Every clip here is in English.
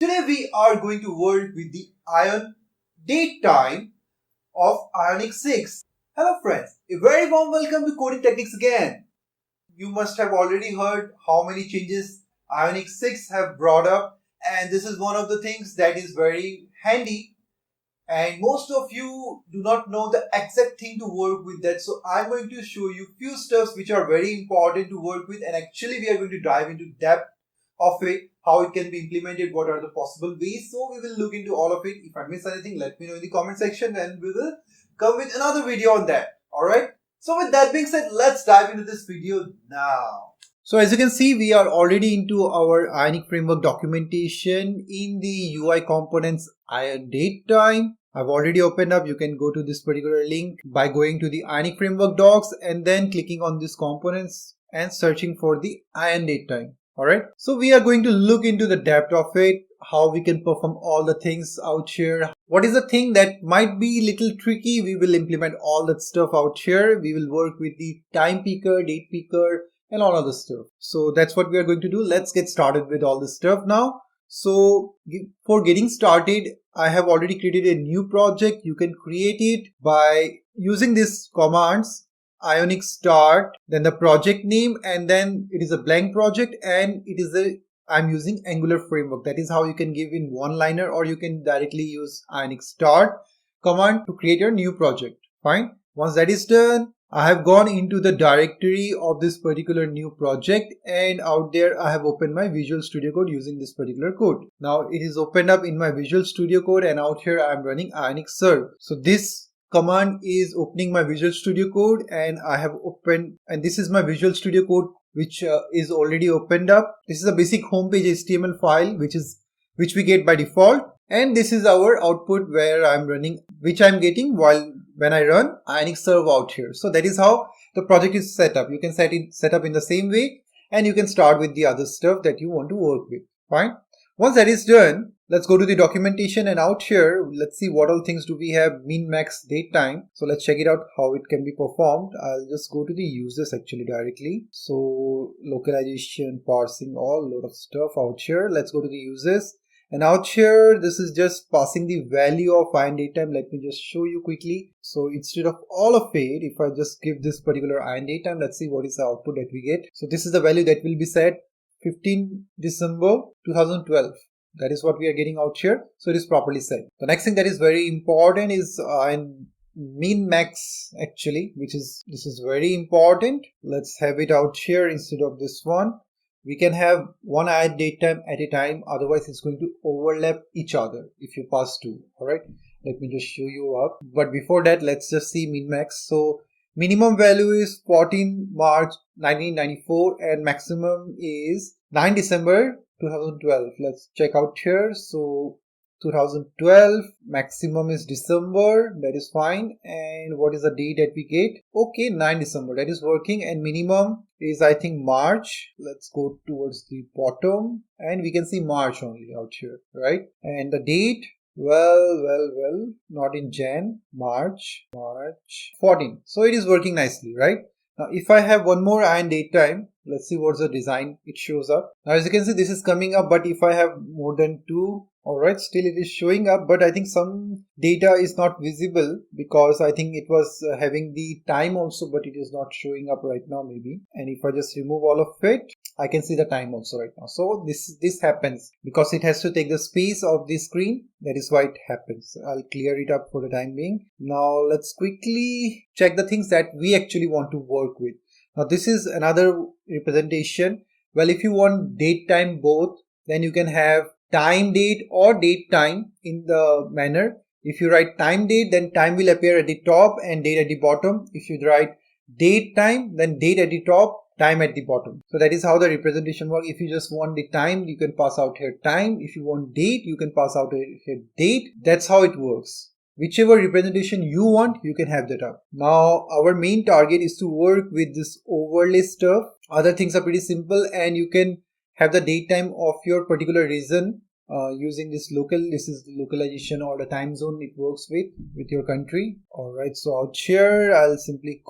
Today we are going to work with the ion datetime of Ionic 6. Hello friends, a very warm welcome to Coding Techniques again. You must have already heard how many changes Ionic 6 have brought up, and this is one of the things that is very handy, and most of you do not know the exact thing to work with that. So I'm going to show you few steps which are very important to work with, and actually we are going to dive into depth of it, how it can be implemented, what are the possible ways. So we will look into all of it. If I miss anything, let me know in the comment section and we will come with another video on that. Alright. So with that being said, let's dive into this video now. So as you can see, we are already into our Ionic framework documentation in the UI components ion datetime. I've already opened up. You can go to this particular link by going to the Ionic framework docs and then clicking on these components and searching for the ion datetime. Alright, so we are going to look into the depth of it, how we can perform all the things out here. What is the thing that might be little tricky? We will implement all that stuff out here. We will work with the time picker, date picker and all other stuff. So that's what we are going to do. Let's get started with all this stuff now. So for getting started, I have already created a new project. You can create it by using these commands. Ionic start, then the project name, and then it is a blank project, and it is I'm using Angular framework. That is how you can give in one-liner, or you can directly use Ionic start command to create your new project. Fine. Once that is done, I have gone into the directory of this particular new project, and out there I have opened my Visual Studio Code using this particular code. Now it is opened up in my Visual Studio Code, and out here I am running Ionic serve. So this command is opening my Visual Studio Code, and I have opened, and this is my Visual Studio Code which is already opened up. This is a basic homepage HTML file which we get by default, and this is our output where I'm running, which I'm getting when I run Ionic serve out here. So that is how the project is set up. You can set up in the same way, and you can start with the other stuff that you want to work with. Fine. Once that is done, let's go to the documentation, and out here, let's see what all things do we have. Min, max, date time. So let's check it out how it can be performed. I'll just go to the users actually directly. So localization, parsing, all lot of stuff out here. Let's go to the users. And out here, this is just passing the value of ion datetime. Let me just show you quickly. So instead of all of it, if I just give this particular ion datetime, let's see what is the output that we get. So this is the value that will be set. 15 December 2012. That is what we are getting out here. So it is properly set. The next thing that is very important is min max actually, this is very important. Let's have it out here instead of this one. We can have one ion datetime at a time, otherwise it's going to overlap each other if you pass two. Alright, let me just show you up. But before that, let's just see min max. So minimum value is 14 March 1994 and maximum is 9 December 2012. Let's check out here. So 2012, maximum is December, that is fine. And what is the date that we get? Okay, 9 December, that is working. And minimum is I think March. Let's go towards the bottom and we can see March only out here, right? And the date, well, not in Jan, March 14. So it is working nicely, right? Now if I have one more ion datetime, let's see what's the design it shows up. Now as you can see, this is coming up, but if I have more than two, alright, still it is showing up, but I think some data is not visible because I think it was having the time also, but it is not showing up right now maybe. And if I just remove all of it, I can see the time also right now. So this happens because it has to take the space of the screen. That is why it happens. I'll clear it up for the time being. Now let's quickly check the things that we actually want to work with. Now this is another representation. Well, if you want date time both, then you can have time date or date time in the manner. If you write time date, then time will appear at the top and date at the bottom. If you write date time, then date at the top, time at the bottom. So that is how the representation works. If you just want the time, you can pass out here time. If you want date, you can pass out here date. That's how it works. Whichever representation you want, you can have that up. Now our main target is to work with this overlay stuff. Other things are pretty simple, and you can have the date time of your particular region using this is the localization or the time zone it works with your country. Alright, so out here I'll simply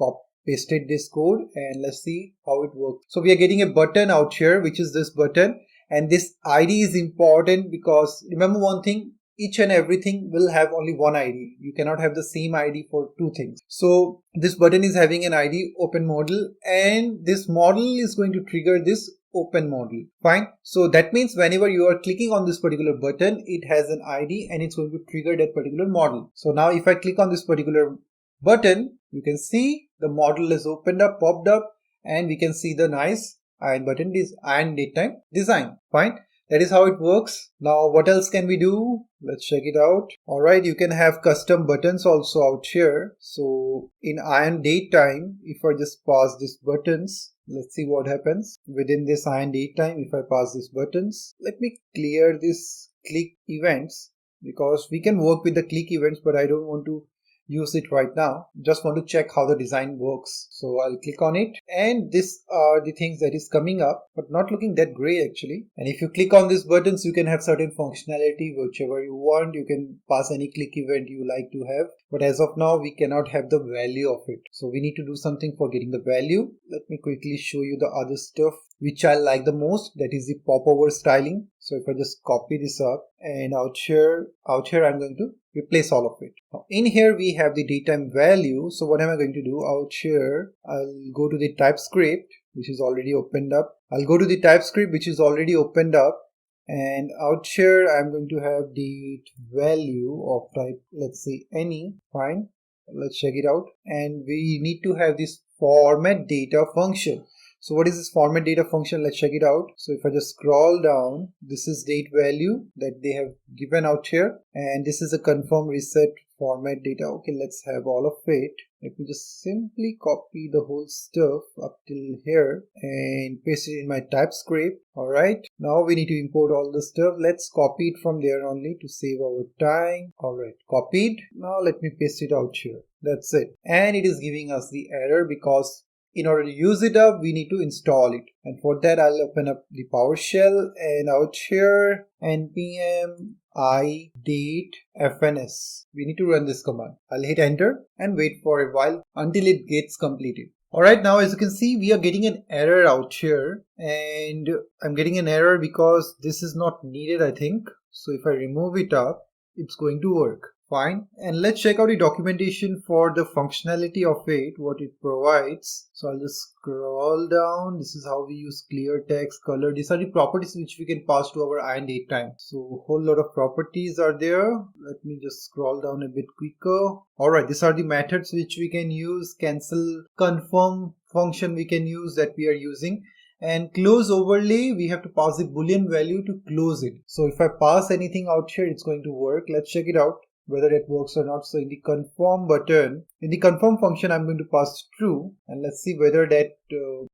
pasted this code and let's see how it works. So we are getting a button out here, which is this button, And this ID is important because remember one thing, each and everything will have only one ID. You cannot have the same ID for two things. So this button is having an ID open model, and this model is going to trigger this open model. Fine. So that means whenever you are clicking on this particular button, it has an ID and it's going to trigger that particular model. So now if I click on this particular button, you can see the model is opened up, popped up, and we can see the nice ion button ion datetime design. Fine. That is how it works. Now what else can we do? Let's check it out. Alright, you can have custom buttons also out here. So in ion datetime, if I just pass these buttons, let's see what happens within this ion datetime. If I pass these buttons, let me clear this click events because we can work with the click events, but I don't want to use it right now. Just want to check how the design works. So I'll click on it, and these are the things that is coming up, but not looking that great actually. And if you click on these buttons, you can have certain functionality whichever you want. You can pass any click event you like to have, but as of now we cannot have the value of it. So we need to do something for getting the value. Let me quickly show you the other stuff which I like the most, that is the popover styling. So if I just copy this up, and out here I'm going to replace all of it. Now in here we have the datetime value. So what am I going to do? Out here I'll go to the TypeScript, which is already opened up. I'll go to the TypeScript which is already opened up, and out here I'm going to have the value of type, let's say any. Fine, let's check it out. And we need to have this format data function. So what is this format data function? Let's check it out. So if I just scroll down, this is date value that they have given out here, and this is a confirm reset format data. Okay, let's have all of it. Let me just simply copy the whole stuff up till here and paste it in my TypeScript. Alright, now we need to import all the stuff. Let's copy it from there only to save our time. Alright, copied. Now let me paste it out here. That's it. And it is giving us the error because in order to use it up, we need to install it. And for that, I'll open up the PowerShell, and out here, npm i-date-fns. We need to run this command. I'll hit enter and wait for a while until it gets completed. Alright, now as you can see, we are getting an error out here, and I'm getting an error because this is not needed, I think. So if I remove it up, it's going to work. Fine. And let's check out the documentation for the functionality of it, what it provides. So I'll just scroll down. This is how we use clear text, color. These are the properties which we can pass to our ion datetime. So a whole lot of properties are there. Let me just scroll down a bit quicker. Alright, these are the methods which we can use. Cancel, confirm function we can use that we are using. And close overlay, we have to pass the boolean value to close it. So if I pass anything out here, it's going to work. Let's check it out whether it works or not. So in the confirm button, in the confirm function, I'm going to pass true, and let's see whether that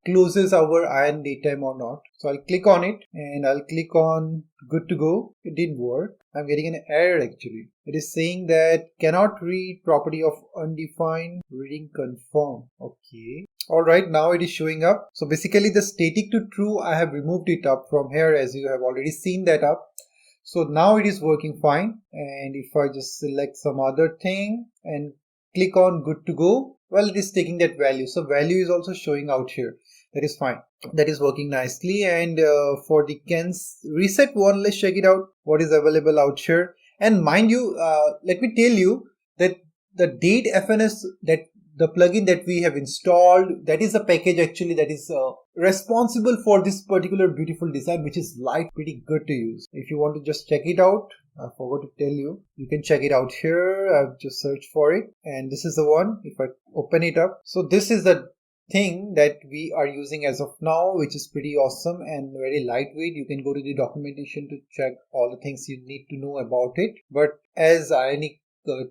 closes our ion datetime or not. So I'll click on it and I'll click on good to go. It didn't work. I'm getting an error actually. It is saying that cannot read property of undefined reading confirm. Okay. Alright, now it is showing up. So basically the static to true, I have removed it up from here, as you have already seen that up. So now it is working fine. And if I just select some other thing and click on good to go, well, it is taking that value. So value is also showing out here. That is fine. That is working nicely. And for the reset one, let's check it out. What is available out here? And mind you, let me tell you that the date FNS, that the plugin that we have installed, that is a package actually that is responsible for this particular beautiful design, which is pretty good to use. If you want to just check it out, I forgot to tell you, you can check it out here. I've just searched for it, and this is the one. If I open it up, so this is the thing that we are using as of now, which is pretty awesome and very lightweight. You can go to the documentation to check all the things you need to know about it. But as Ionic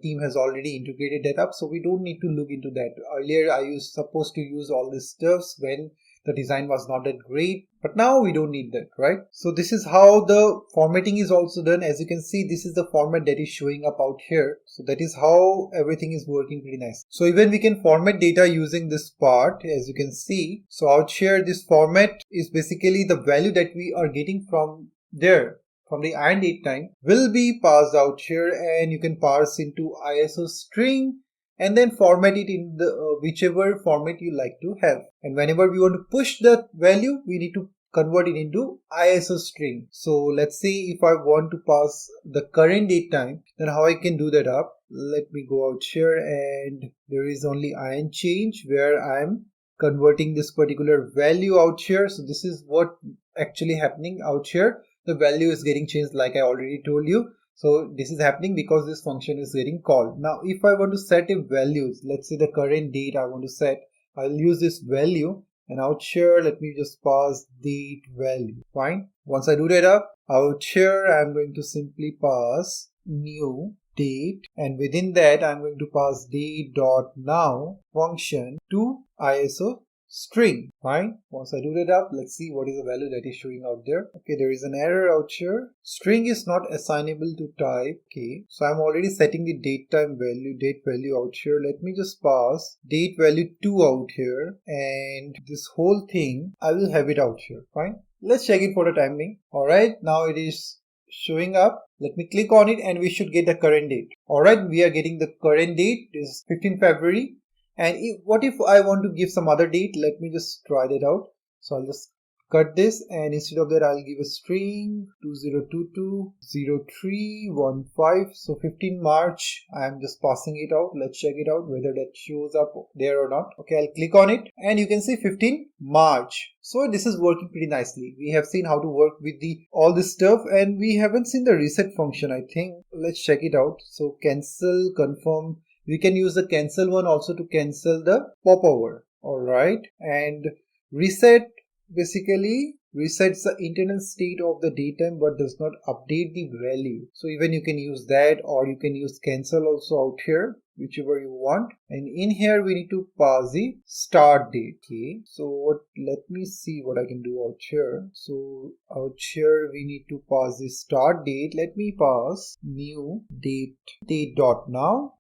team has already integrated that up, so we don't need to look into that. Earlier I was supposed to use all this stuffs when the design was not that great, but now we don't need that, right? So this is how the formatting is also done. As you can see, this is the format that is showing up out here. So that is how everything is working pretty nice. So even we can format data using this part, as you can see. So out here, this format is basically the value that we are getting from there, from the ion datetime, will be passed out here, and you can parse into ISO string and then format it in the whichever format you like to have. And whenever we want to push that value, we need to convert it into ISO string. So let's see if I want to pass the current date time, then how I can do that up. Let me go out here, and there is only ion change where I'm converting this particular value out here. So this is what actually happening out here. The value is getting changed like I already told you. So this is happening because this function is getting called. Now if I want to set a values, let's say the current date I want to set, I'll use this value, and out here let me just pass date value. Fine. Once I do that up, out here I'm going to simply pass new date, and within that I'm going to pass date.now function to ISO string. Fine. Once I do that up, let's see what is the value that is showing out there. Okay, there is an error out here. String is not assignable to type. Okay, so I'm already setting the date value out here. Let me just pass date value 2 out here, and this whole thing I will have it out here. Fine. Let's check it for the time being. Alright, now it is showing up. Let me click on it and we should get the current date. Alright, we are getting the current date is 15 February. And what if I want to give some other date? Let me just try that out. So I'll just cut this, and instead of that I'll give a string 2022-0315. So 15 March, I'm just passing it out. Let's check it out whether that shows up there or not. Okay, I'll click on it and you can see 15 March. So this is working pretty nicely. We have seen how to work with all this stuff, and we haven't seen the reset function, I think. Let's check it out. So cancel, confirm. We can use the cancel one also to cancel the popover. Alright, and reset basically resets the internal state of the datetime but does not update the value. So even you can use that, or you can use cancel also out here, whichever you want. And in here we need to pass the start date. Okay, so let me see what I can do out here. So out here we need to pass the start date. Let me pass new date.now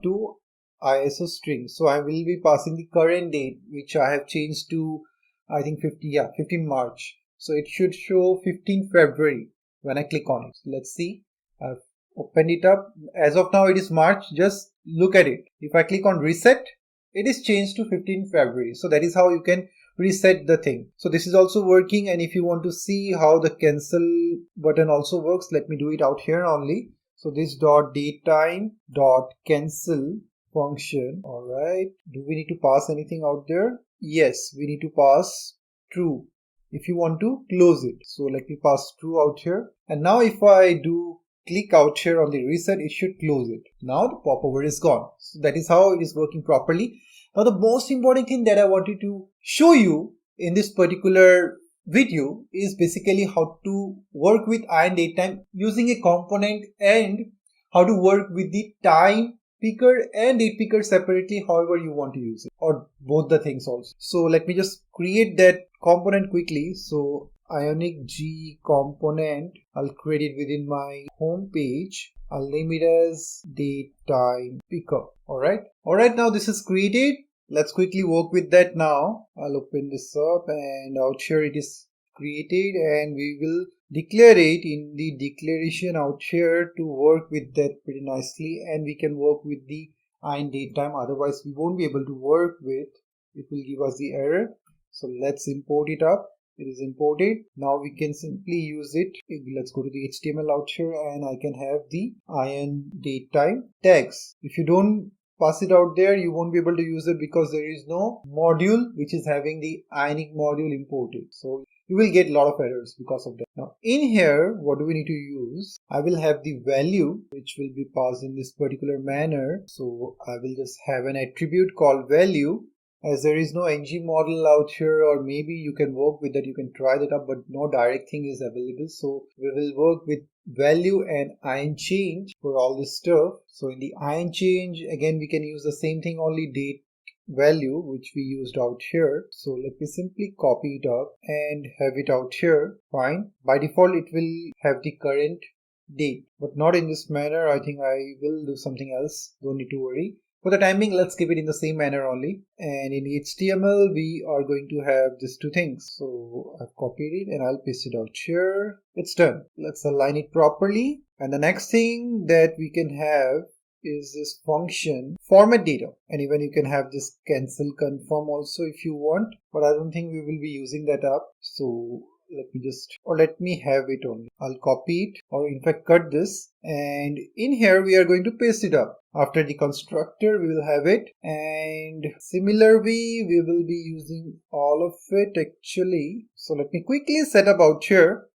to ISO string. So I will be passing the current date, which I have changed to, I think 15 March. So it should show 15 February when I click on it. So let's see. I've opened it up. As of now it is March. Just look at it. If I click on reset, it is changed to 15 February. So that is how you can reset the thing. So this is also working, and if you want to see how the cancel button also works, let me do it out here only. So this .datetime.cancel function. Alright, do we need to pass anything out there? Yes, we need to pass true if you want to close it. So let me pass true out here, and now if I do click out here on the reset, it should close it. Now the popover is gone. So that is how it is working properly. Now the most important thing that I wanted to show you in this particular video is basically how to work with ion-datetime using a component, and how to work with the time picker and date picker separately, however you want to use it, or both the things also. So let me just create that component quickly. So Ionic G component, I'll create it within my home page. I'll name it as date time picker. Alright, now this is created. Let's quickly work with that now. I'll open this up, and out here it is created, and we will declare it in the declaration out here to work with that pretty nicely, and we can work with the ion-datetime. Otherwise we won't be able to work with it, will give us the error. So let's import it up. It is imported. Now we can simply use it. Let's go to the HTML out here, and I can have the ion-datetime tags. If you don't pass it out there, you won't be able to use it because there is no module which is having the Ionic module imported. So you will get a lot of errors because of that. Now in here, what do we need to use? I will have the value which will be passed in this particular manner. So I will just have an attribute called value. As there is no ng model out here, or maybe you can work with that, you can try that up, but no direct thing is available. So we will work with value and ion change for all this stuff. So in the ion change, again we can use the same thing, only date value which we used out here. So let me simply copy it up and have it out here. Fine. By default it will have the current date, but not in this manner. I think I will do something else. Don't need to worry. For the time being, let's keep it in the same manner only. And in HTML, we are going to have these two things. So I've copied it and I'll paste it out here. It's done. Let's align it properly. And the next thing that we can have is this function format data, and even you can have this cancel confirm also if you want, but I don't think we will be using that up. So let me have it only. I'll copy it, or in fact cut this, and in here we are going to paste it up. After the constructor we will have it, and similarly we will be using all of it actually. So let me quickly set up out here.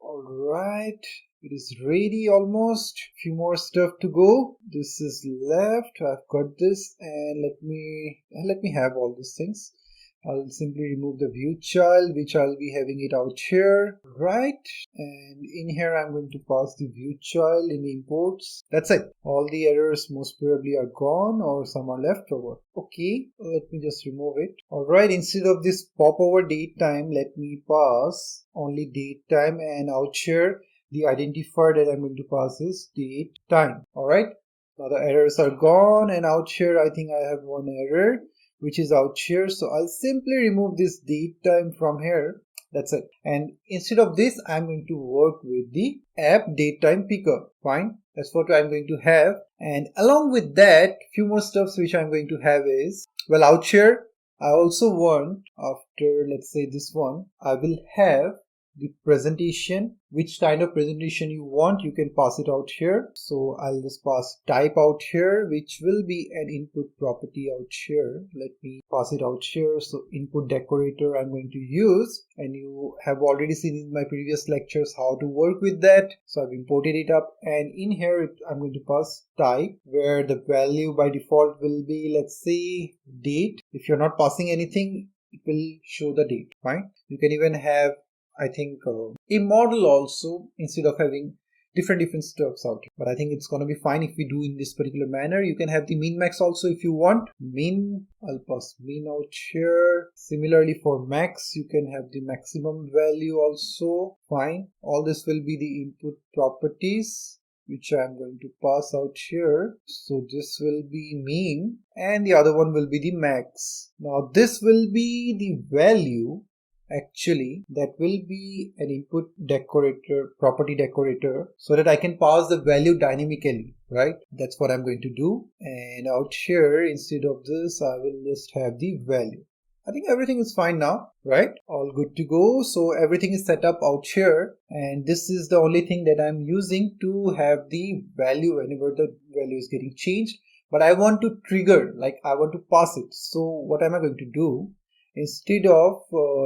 Alright, it is ready almost. Few more stuff to go. This is left. I've got this, and let me have all these things. I'll simply remove the view child, which I'll be having it out here, right? And in here I'm going to pass the view child in the imports. That's it. All the errors most probably are gone, or some are left over. Okay, let me just remove it. Alright, instead of this popover datetime, let me pass only datetime, and out here the identifier that I'm going to pass is datetime. Alright, now the errors are gone, and out here I think I have one error, which is out here. So I'll simply remove this datetime from here. That's it. And instead of this, I'm going to work with the app datetime picker. Fine. That's what I'm going to have. And along with that, few more stuffs which I'm going to have is, well, out here, I also want, after let's say this one, I will have the presentation. Which kind of presentation you want, you can pass it out here. So I'll just pass type out here, which will be an input property out here. Let me pass it out here. So input decorator I'm going to use, and you have already seen in my previous lectures how to work with that. So I've imported it up, and in here I'm going to pass type, where the value by default will be, let's say, date. If you're not passing anything, it will show the date. Fine. You can even have, I think, a model also, instead of having different stuffs out here. But I think it's going to be fine if we do in this particular manner. You can have the min max also if you want. Min, I'll pass min out here. Similarly for max, you can have the maximum value also. Fine. All this will be the input properties, which I'm going to pass out here. So this will be mean, and the other one will be the max. Now this will be the value. Actually, that will be an input decorator, property decorator, so that I can pass the value dynamically, right? That's what I'm going to do. And out here, instead of this, I will just have the value. I think everything is fine now, right? All good to go. So everything is set up out here, and this is the only thing that I'm using to have the value whenever the value is getting changed. But I want to trigger, like I want to pass it. So what am I going to do? Instead of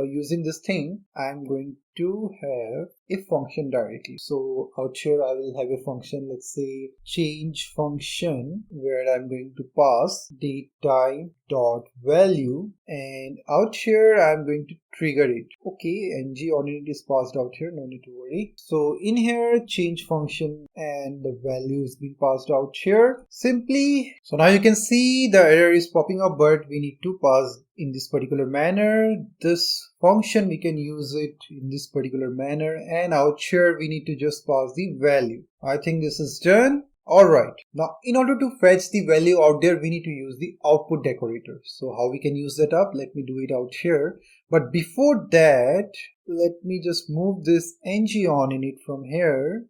using this thing, I'm going to have a function directly. So out here I will have a function, let's say change function, where I'm going to pass datetime dot value, and out here I'm going to trigger it. Okay, ng on it is passed out here, no need to worry. So in here, change function, and the value is being passed out here simply. So now you can see the error is popping up, but we need to pass in this particular manner. This function, we can use it in this particular manner, and out here we need to just pass the value. I think this is done. Alright, now in order to fetch the value out there, we need to use the output decorator. So how we can use that up? Let me do it out here. But before that, let me just move this ng on in it from here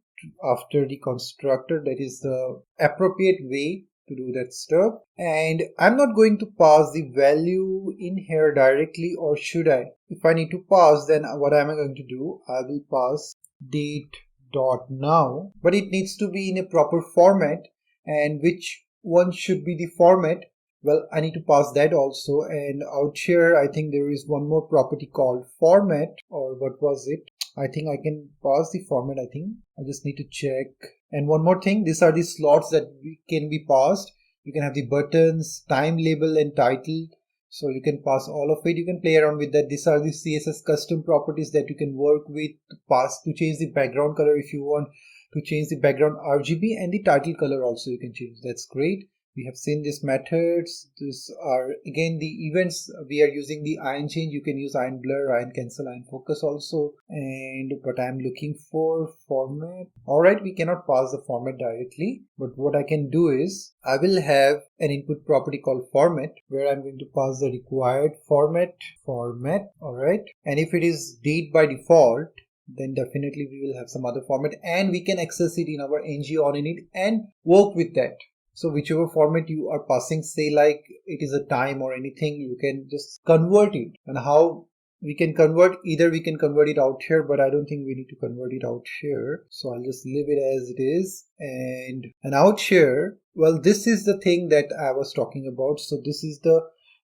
after the constructor. That is the appropriate way to do that stuff. And I'm not going to pass the value in here directly, or should I? If I need to pass, then what am I going to do? I will pass date dot now, but it needs to be in a proper format. And which one should be the format? Well, I need to pass that also. And out here I think there is one more property called format, or what was it? I think I can pass the format. I think I just need to check. And one more thing, these are the slots that can be passed. You can have the buttons, time label, and title. So you can pass all of it. You can play around with that. These are the CSS custom properties that you can work with to pass, to change the background color if you want, to change the background RGB, and the title color also you can change. That's great. We have seen these methods. These are again the events. We are using the ion change. You can use ion blur, ion cancel, ion focus also. And but I'm looking for format. Alright, we cannot pass the format directly. But what I can do is I will have an input property called format, where I'm going to pass the required format. Alright. And if it is date by default, then definitely we will have some other format and we can access it in our ng on init and work with that. So whichever format you are passing, say like it is a time or anything, you can just convert it. And how we can convert, either we can convert it out here, but I don't think we need to convert it out here. So I'll just leave it as it is. And out here, well, this is the thing that I was talking about. So this is the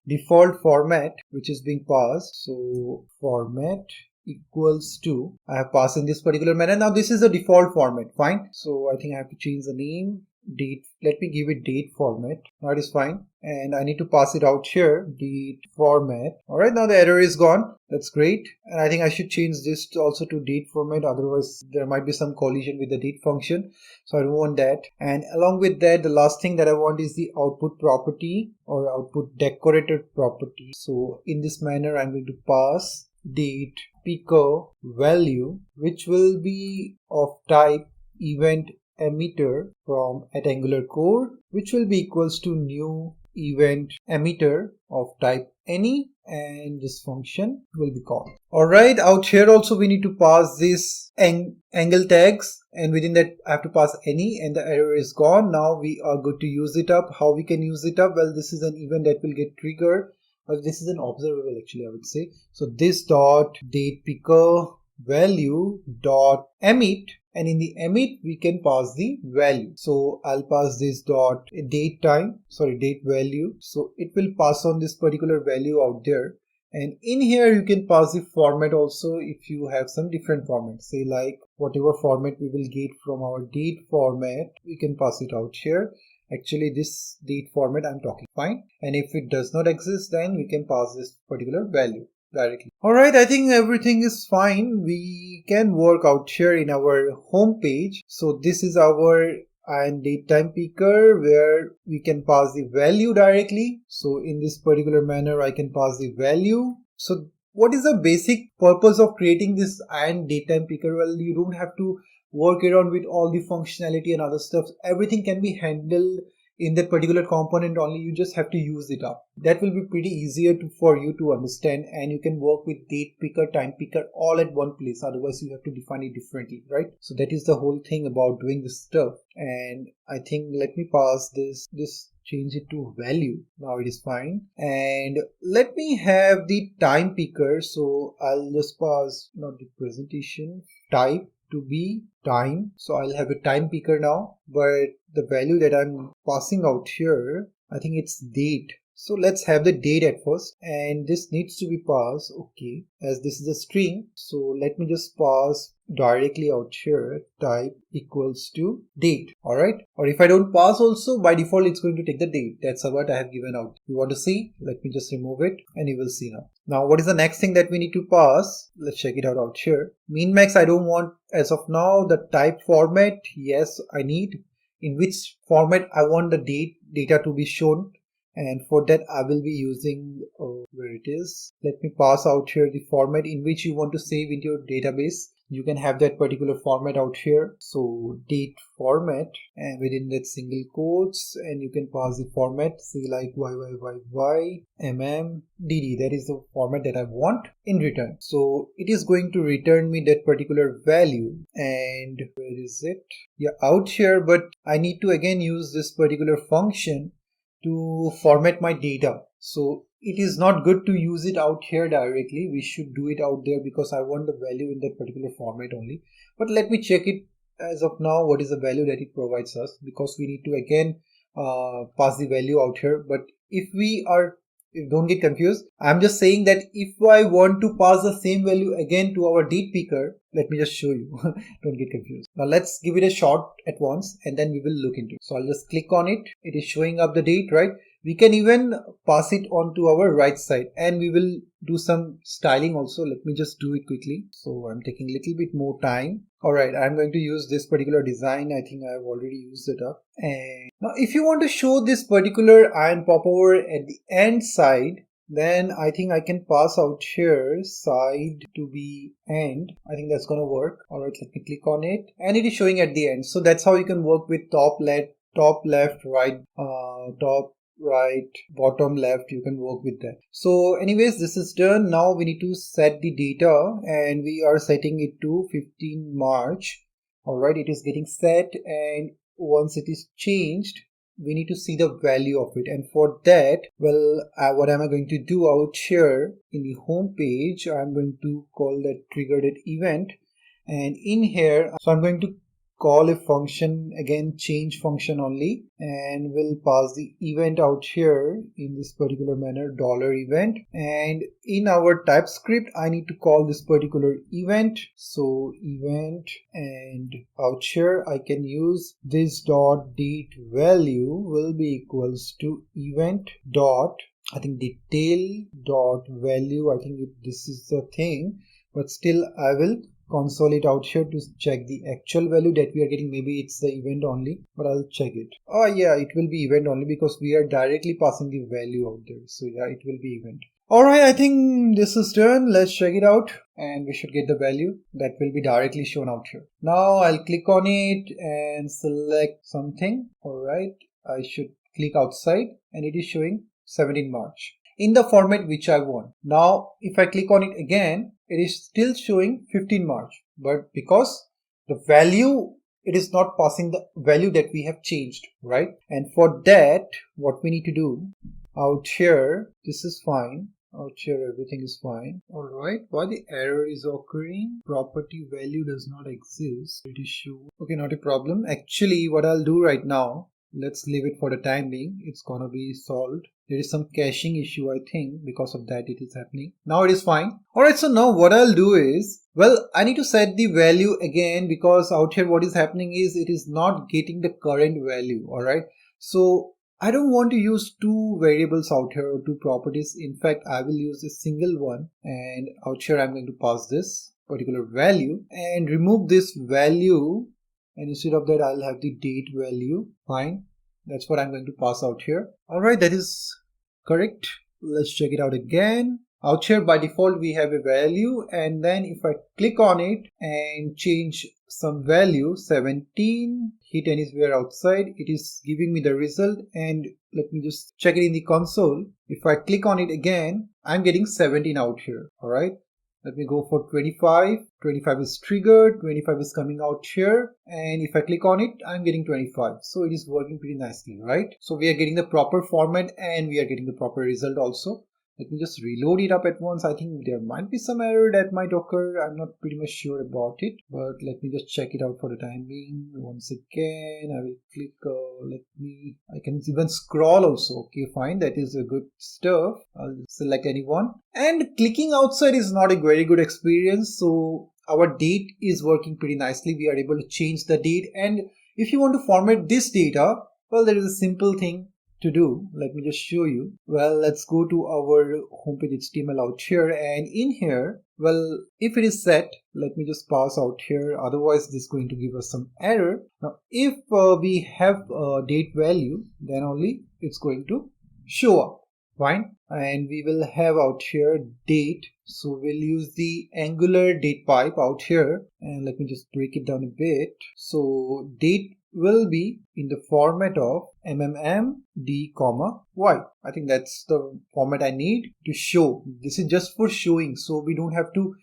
default format which is being passed. So format equals to, I have passed in this particular manner. Now this is the default format, fine. So I think I have to change the name. Date, let me give it date format. Now it is fine, and I need to pass it out here, date format. All right, now the error is gone. That's great. And I think I should change this also to date format, otherwise there might be some collision with the date function, so I don't want that. And along with that, the last thing that I want is the output property or output decorated property. So in this manner, I'm going to pass date picker value, which will be of type event emitter from at Angular core, which will be equals to new event emitter of type any, and this function will be called. Alright, out here also we need to pass this angle tags, and within that I have to pass any, and the error is gone. Now we are good to use it up. How we can use it up? Well, this is an event that will get triggered. Well, this is an observable actually, I would say. So this dot date picker value dot emit, and in the emit we can pass the value. So I'll pass this dot date value. So it will pass on this particular value out there. And in here you can pass the format also if you have some different formats. Say like whatever format we will get from our date format, we can pass it out here. Actually this date format I'm talking, fine. And if it does not exist, then we can pass this particular value directly. Alright, I think everything is fine. We can work out here in our home page. So this is our ion-datetime picker where we can pass the value directly. So in this particular manner, I can pass the value. So what is the basic purpose of creating this ion-datetime picker? Well, you don't have to work around with all the functionality and other stuff. Everything can be handled in that particular component only. You just have to use it up. That will be pretty easier for you to understand, and you can work with date picker, time picker all at one place. Otherwise you have to define it differently, right? So that is the whole thing about doing this stuff. And I think let me pass this change it to value. Now it is fine. And let me have the time picker. So I'll just pass, not the presentation, type to be time. So I'll have a time picker now, but the value that I'm passing out here, I think it's date. So let's have the date at first, and this needs to be passed, okay, as this is a string. So let me just pass directly out here, type equals to date. Alright, or if I don't pass also, by default it's going to take the date. That's what I have given out. You want to see? Let me just remove it and you will see now. Now what is the next thing that we need to pass? Let's check it out here. Min max I don't want as of now. The type format, yes I need. In which format I want the data to be shown. And for that I will be using where it is. Let me pass out here the format in which you want to save into your database. You can have that particular format out here. So date format, and within that single quotes, and you can pass the format, say like YYYY DD. That is the format that I want in return. So it is going to return me that particular value. And where is it? Yeah, out here, but I need to again use this particular function to format my data. So it is not good to use it out here directly. We should do it out there because I want the value in that particular format only. But let me check it as of now, what is the value that it provides us, because we need to again pass the value out here. But if we are, don't get confused, I'm just saying that if I want to pass the same value again to our date picker, let me just show you. Don't get confused. Now let's give it a shot at once and then we will look into it. So I'll just click on it. It is showing up the date, right? We can even pass it on to our right side, and we will do some styling also. Let me just do it quickly. So I'm taking a little bit more time. Alright, I'm going to use this particular design. I think I've already used it up. And now if you want to show this particular ion popover at the end side, then I think I can pass out here side to be end. I think that's gonna work. Alright, let me click on it, and it is showing at the end. So that's how you can work with top left, right, top right bottom left, you can work with that. So anyways, this is done. Now we need to set the data, and we are setting it to 15 March. All right, it is getting set, and once it is changed, we need to see the value of it. And for that, well, what am I going to do out here in the home page? I'm going to call that triggered event, and in here, so I'm going to call a function, again change function only, and we'll pass the event out here in this particular manner, $event. And in our TypeScript, I need to call this particular event, so event, and out here I can use this dot date value will be equals to event dot, I think detail dot value. I think this is the thing, but still I will console it out here to check the actual value that we are getting. Maybe it's the event only, but I'll check it. Oh yeah, it will be event only because we are directly passing the value out there. So yeah, it will be event. Alright, I think this is done. Let's check it out, and we should get the value that will be directly shown out here. Now I'll click on it and select something. Alright, I should click outside, and it is showing 17 March in the format which I want. Now if I click on it again, it is still showing 15 March, but because the value, it is not passing the value that we have changed, right? And for that, what we need to do out here, this is fine. Out here, everything is fine. Alright, why the error is occurring? Property value does not exist. It is shown. Okay, not a problem. Actually, what I'll do right now, let's leave it for the time being. It's gonna be solved. There is some caching issue, I think, because of that it is happening. Now it is fine. Alright, so now what I'll do is, well, I need to set the value again, because out here what is happening is it is not getting the current value. Alright, so I don't want to use two variables out here or two properties. In fact, I will use a single one, and out here I'm going to pass this particular value and remove this value, and instead of that I'll have the date value. Fine, that's what I'm going to pass out here. Alright, that is correct. Let's check it out again. Out here by default we have a value, and then if I click on it and change some value, 17, hit anywhere outside, it is giving me the result. And let me just check it in the console. If I click on it again, I'm getting 17 out here. Alright, let me go for 25. 25 is triggered, 25 is coming out here, and if I click on it, I'm getting 25. So it is working pretty nicely, right? So we are getting the proper format, and we are getting the proper result also. Let me just reload it up at once. I think there might be some error that might occur. I'm not pretty much sure about it, but let me just check it out for the time being. Once again, I will click, I can even scroll also. Okay, fine. That is a good stuff. I'll select anyone. And clicking outside is not a very good experience. So our date is working pretty nicely. We are able to change the date. And if you want to format this data, well, there is a simple thing to do. Let me just show you. Well, let's go to our homepage HTML out here, and in here, well, if it is set, let me just pass out here, otherwise this is going to give us some error. Now if we have a date value, then only it's going to show up. Fine, and we will have out here date, so we'll use the Angular date pipe out here, and let me just break it down a bit. So date will be in the format of d, y. I think that's the format I need to show. This is just for showing, so we don't have to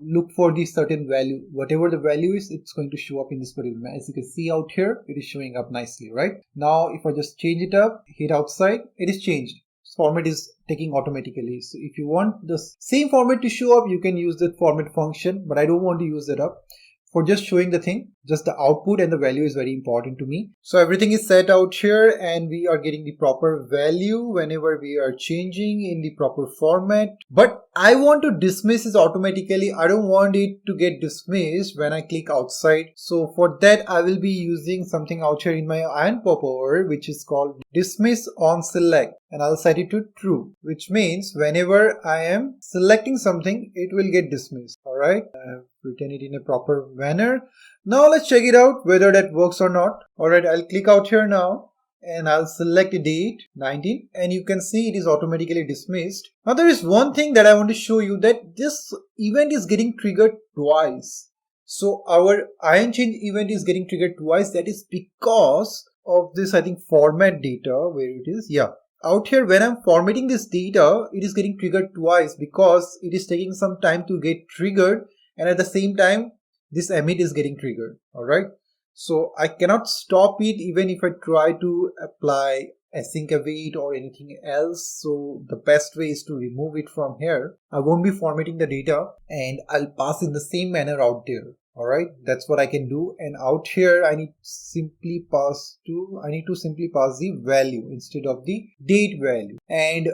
look for the certain value. Whatever the value is, it's going to show up in this particular. As you can see out here, it is showing up nicely, right? Now if I just change it up, hit outside, it is changed. Format is taking automatically. So if you want the same format to show up, you can use the format function, but I don't want to use that up. For just showing the thing, just the output and the value is very important to me. So everything is set out here, and we are getting the proper value whenever we are changing in the proper format. But I want to dismiss it automatically. I don't want it to get dismissed when I click outside. So for that, I will be using something out here in my ion popover, which is called dismiss on select, and I'll set it to true, which means whenever I am selecting something, it will get dismissed. Alright, I've written it in a proper manner. Now let's check it out whether that works or not. Alright, I'll click out here now, and I'll select a date 19, and you can see it is automatically dismissed. Now there is one thing that I want to show you, that this event is getting triggered twice. So our ion change event is getting triggered twice. That is because of this, I think, format data, where it is. Yeah. Out here, when I'm formatting this data, it is getting triggered twice because it is taking some time to get triggered, and at the same time, this emit is getting triggered. Alright. So I cannot stop it even if I try to apply async await or anything else. So the best way is to remove it from here. I won't be formatting the data and I'll pass in the same manner out there. Alright, that's what I can do. And out here I need to simply pass the value instead of the date value. And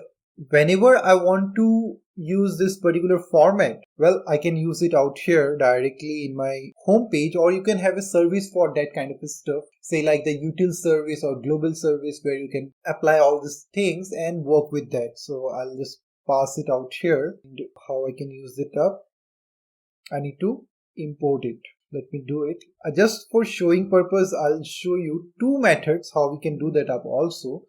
whenever I want to use this particular format, well, I can use it out here directly in my home page, or you can have a service for that kind of stuff, say like the util service or global service, where you can apply all these things and work with that. So I'll just pass it out here. And how I can use it up, I need to import it. Let me do it. Just for showing purpose, I'll show you two methods how we can do that up also.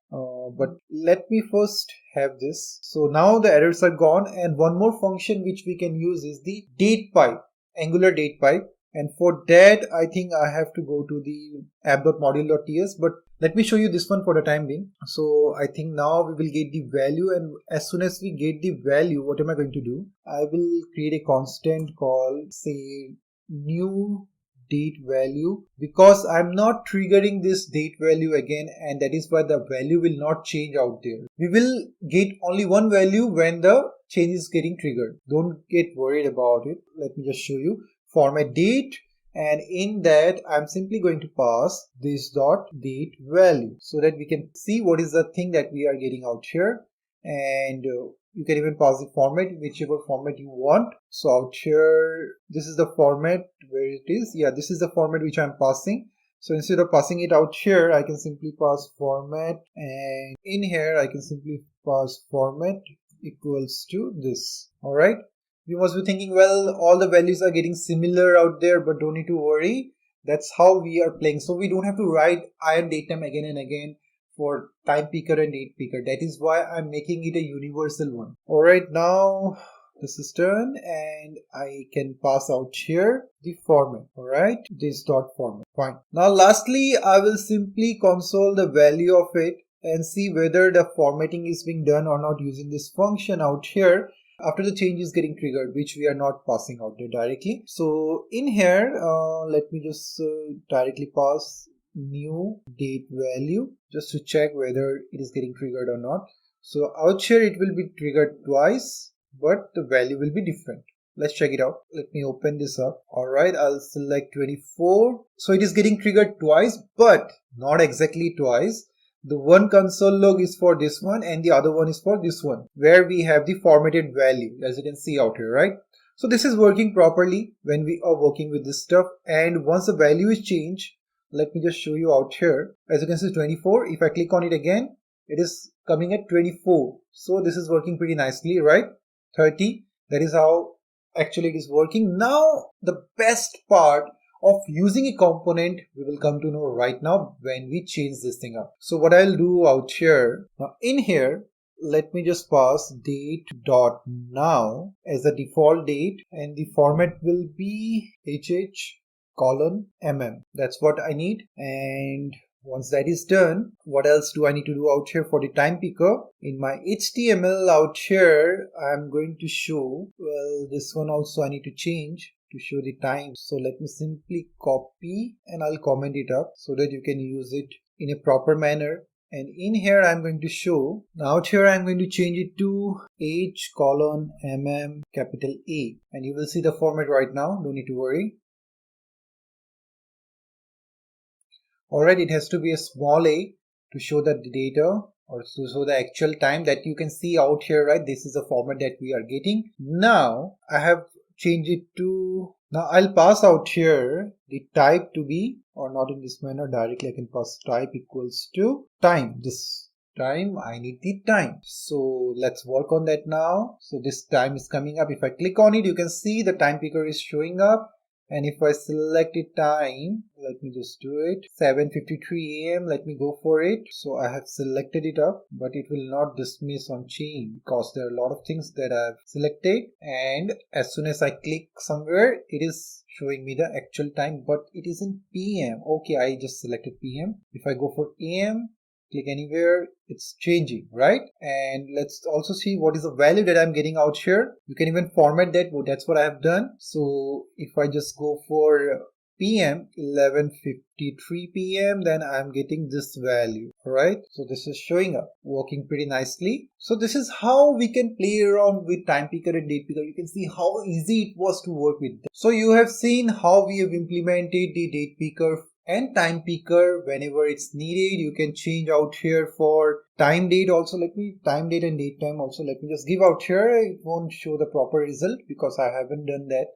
But let me first have this. So now the errors are gone, and one more function which we can use is the date pipe, Angular date pipe. And for that, I think I have to go to the app.module.ts, but let me show you this one for the time being. So I think now we will get the value, and as soon as we get the value, what am I going to do? I will create a constant called, say, new date value, because I'm not triggering this date value again, and that is why the value will not change out there. We will get only one value when the change is getting triggered. Don't get worried about it. Let me just show you. Format date, and in that I'm simply going to pass this dot date value so that we can see what is the thing that we are getting out here. And you can even pass the format, whichever format you want. So out here, this is the format where it is. Yeah, this is the format which I'm passing. So instead of passing it out here, I can simply pass format, and in here I can simply pass format equals to this. All right. You must be thinking, well, all the values are getting similar out there, but don't need to worry. That's how we are playing. So we don't have to write ion-datetime again and again for time picker and date picker. That is why I'm making it a universal one. All right, now this is done, and I can pass out here the format. All right, this dot format. Fine. Now lastly, I will simply console the value of it and see whether the formatting is being done or not using this function out here after the change is getting triggered, which we are not passing out there directly. So in here, let me just directly pass new date value just to check whether it is getting triggered or not. So out here it will be triggered twice, but the value will be different. Let's check it out. Let me open this up. All right, I'll select 24. So it is getting triggered twice, but not exactly twice. The one console log is for this one and the other one is for this one, where we have the formatted value, as you can see out here, right? So this is working properly when we are working with this stuff. And once the value is changed, let me just show you out here. As you can see, 24. If I click on it again, it is coming at 24. So this is working pretty nicely, right? 30. That is how actually it is working. Now the best part of using a component we will come to know right now when we change this thing up. So what I'll do out here, now in here, let me just pass date dot now as the default date, and the format will be HH:MM. That's what I need. And once that is done, what else do I need to do out here for the time picker? In my HTML out here, I'm going to show, well, this one also I need to change to show the time. So let me simply copy and I'll comment it up so that you can use it in a proper manner. And in here I'm going to show, now out here I'm going to change it to H:MM capital A, and you will see the format right now. Don't need to worry. Alright, it has to be a small a to show that the data, or to show the actual time that you can see out here, right? This is the format that we are getting. Now I have changed it to, now I'll pass out here the type to be, or not in this manner, directly I can pass type equals to time. This time I need the time. So let's work on that now. So this time is coming up. If I click on it, you can see the time picker is showing up. And if I select a time, let me just do it, 7:53 a.m. Let me go for it. So I have selected it up, but it will not dismiss on change because there are a lot of things that I've selected. And as soon as I click somewhere, it is showing me the actual time, but it isn't PM. Okay, I just selected PM. If I go for AM, click anywhere, it's changing, right? And let's also see what is the value that I'm getting out here. You can even format that. That's what I have done. So if I just go for PM, 11:53 PM, then I'm getting this value. All right, so this is showing up, working pretty nicely. So this is how we can play around with time picker and date picker. You can see how easy it was to work with them. So you have seen how we have implemented the date picker and time picker whenever it's needed. You can change out here for time date also. Let me time date and date time also. Let me just give out here. It won't show the proper result because I haven't done that.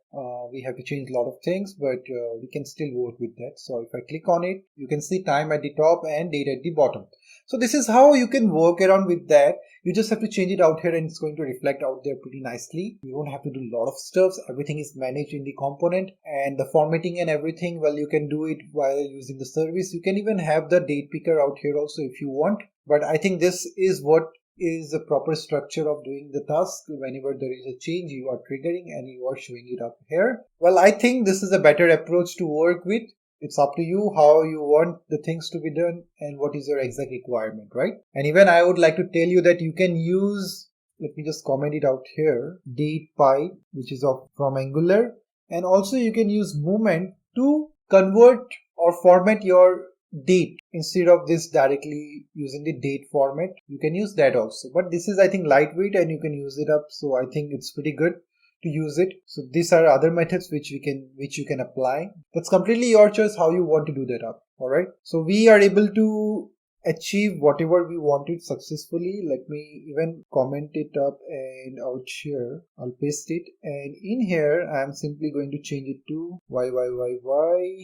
We have to change a lot of things, but we can still work with that. So if I click on it, you can see time at the top and date at the bottom. So this is how you can work around with that. You just have to change it out here and it's going to reflect out there pretty nicely. You won't have to do a lot of stuff. Everything is managed in the component, and the formatting and everything, well, you can do it while using the service. You can even have the date picker out here also if you want. But I think this is what is the proper structure of doing the task. Whenever there is a change, you are triggering and you are showing it up here. Well, I think this is a better approach to work with. It's up to you how you want the things to be done and what is your exact requirement, right? And even I would like to tell you that you can use, let me just comment it out here, date pipe, which is from Angular. And also you can use movement to convert or format your date instead of this directly using the date format. You can use that also. But this is, I think, lightweight and you can use it up. So I think it's pretty good to use it. So these are other methods which you can apply. That's completely your choice how you want to do that up. All right, so we are able to achieve whatever we wanted successfully. Let me even comment it up and out here. I'll paste it, and in here I'm simply going to change it to YYYY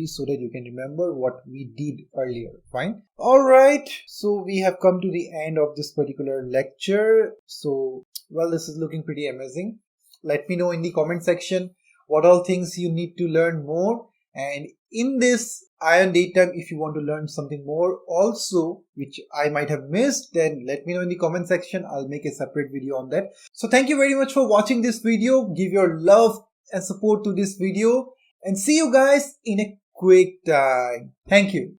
so that you can remember what we did earlier. Fine. All right, so we have come to the end of this particular lecture. So well, this is looking pretty amazing. Let me know in the comment section what all things you need to learn more. And in this ion-datetime, if you want to learn something more also, which I might have missed, then let me know in the comment section. I'll make a separate video on that. So thank you very much for watching this video. Give your love and support to this video and see you guys in a quick time. Thank you.